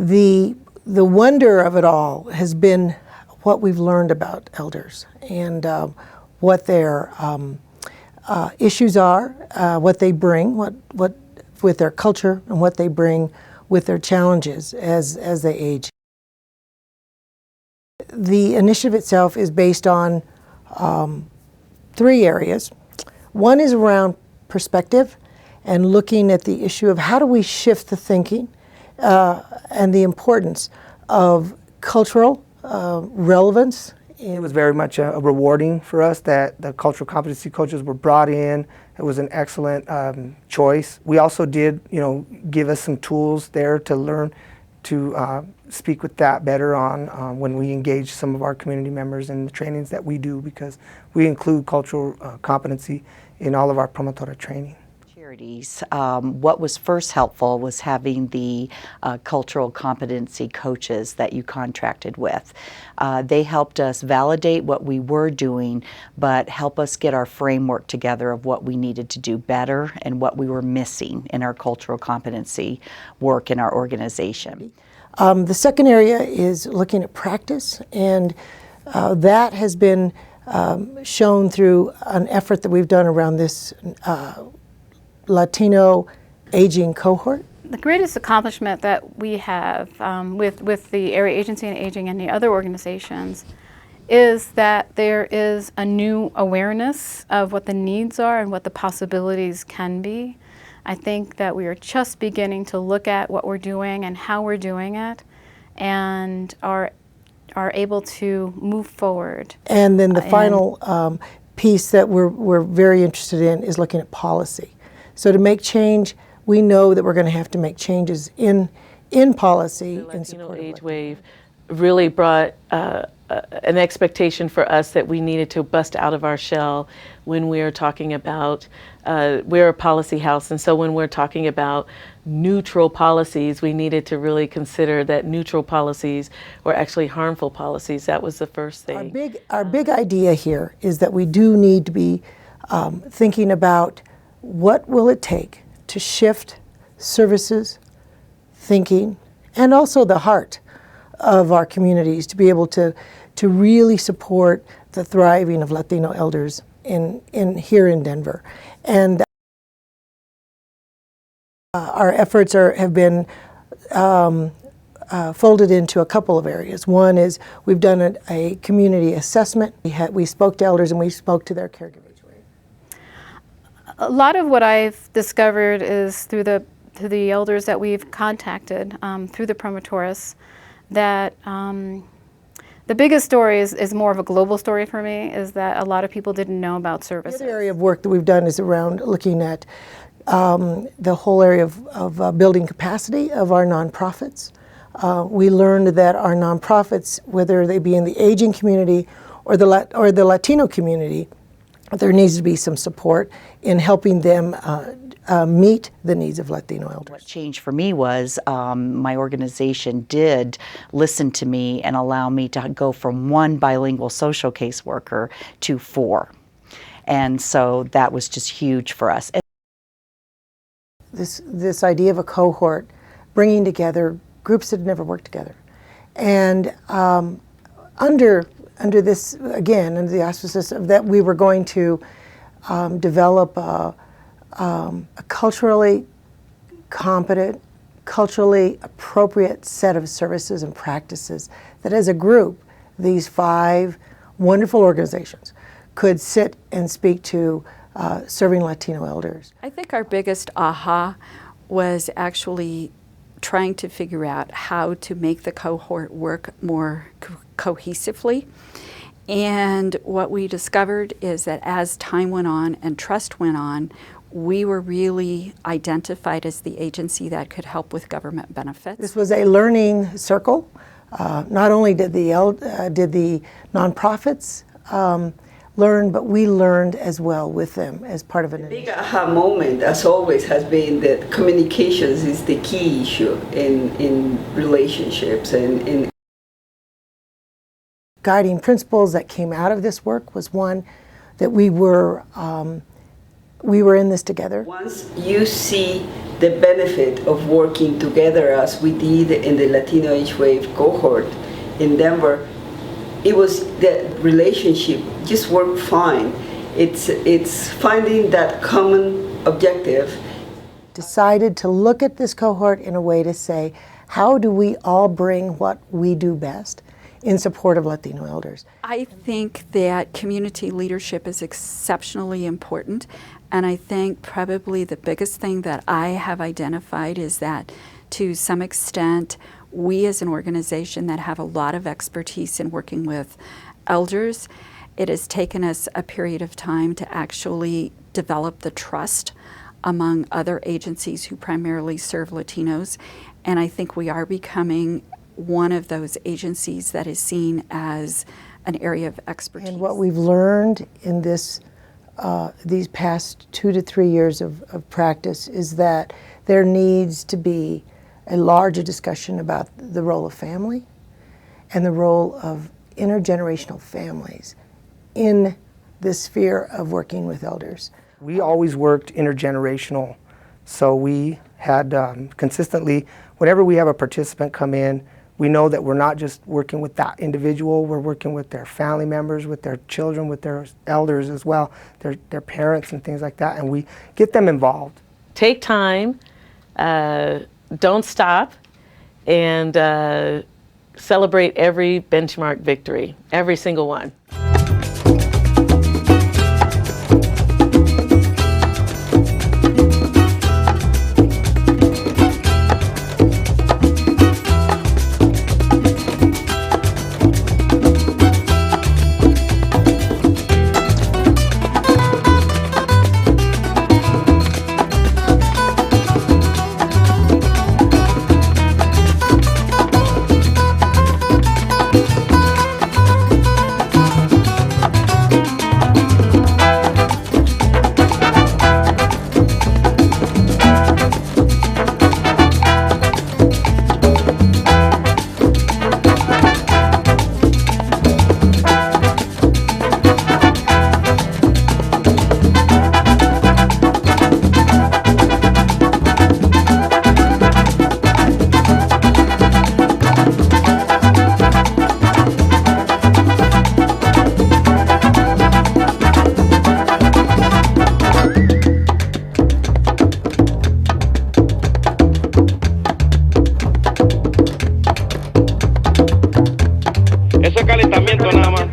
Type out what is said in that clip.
The wonder of it all has been what we've learned about elders and what their issues are, what they bring, what with their culture, and what they bring with their challenges as they age. The initiative itself is based on 3 areas. One is around perspective and looking at the issue of how do we shift the thinking and the importance of cultural relevance. It was very much rewarding for us that the cultural competency coaches were brought in. It was an excellent choice. We also did, give us some tools there to learn to speak with that better on when we engage some of our community members in the trainings that we do, because we include cultural competency in all of our promotora training. What was first helpful was having the cultural competency coaches that you contracted with. They helped us validate what we were doing, but help us get our framework together of what we needed to do better and what we were missing in our cultural competency work in our organization. The second area is looking at practice, and that has been shown through an effort that we've done around this Latino aging cohort. The greatest accomplishment that we have with the Area Agency on Aging and the other organizations is that there is a new awareness of what the needs are and what the possibilities can be. I think that we are just beginning to look at what we're doing and how we're doing it, and are able to move forward. And then the final piece that we're very interested in is looking at policy. So to make change, we know that we're going to have to make changes in policy. The Latino Age Wave really brought an expectation for us that we needed to bust out of our shell when we are talking about, we're a policy house, and so when we're talking about neutral policies, we needed to really consider that neutral policies were actually harmful policies. That was the first thing. Our big idea here is that we do need to be thinking about what will it take to shift services, thinking, and also the heart of our communities to be able to really support the thriving of Latino elders here in Denver. And our efforts have been folded into a couple of areas. One is we've done a community assessment. We spoke to elders and we spoke to their caregivers. A lot of what I've discovered is through the elders that we've contacted through the promotoras, that the biggest story is more of a global story for me, is that a lot of people didn't know about services. The other area of work that we've done is around looking at the whole area of building capacity of our nonprofits. We learned that our nonprofits, whether they be in the aging community or the Latino community, there needs to be some support in helping them meet the needs of Latino elders. What changed for me was my organization did listen to me and allow me to go from 1 bilingual social caseworker to 4. And so that was just huge for us. This idea of a cohort, bringing together groups that had never worked together. And under this, again, under the auspices of that, we were going to develop a culturally competent, culturally appropriate set of services and practices that as a group, these 5 wonderful organizations could sit and speak to serving Latino elders. I think our biggest aha was actually trying to figure out how to make the cohort work more cohesively. And what we discovered is that as time went on and trust went on, we were really identified as the agency that could help with government benefits. This was a learning circle. Not only did the nonprofits learn, but we learned as well with them as part of an initiative. The big aha moment, as always, has been that communications is the key issue in relationships and in guiding principles that came out of this work was one that we were we were in this together. Once you see the benefit of working together as we did in the Latino Age Wave cohort in Denver, it was the relationship just worked fine. It's finding that common objective. Decided to look at this cohort in a way to say, how do we all bring what we do best in support of Latino elders? I think that community leadership is exceptionally important, and I think probably the biggest thing that I have identified is that to some extent we as an organization that have a lot of expertise in working with elders, it has taken us a period of time to actually develop the trust among other agencies who primarily serve Latinos, and I think we are becoming one of those agencies that is seen as an area of expertise. And what we've learned in this, these past 2 to 3 years of practice is that there needs to be a larger discussion about the role of family and the role of intergenerational families in this sphere of working with elders. We always worked intergenerational, so we had consistently, whenever we have a participant come in, we know that we're not just working with that individual, we're working with their family members, with their children, with their elders as well, their parents and things like that, and we get them involved. Take time, don't stop, and celebrate every benchmark victory, every single one. Eso es calentamiento nada más.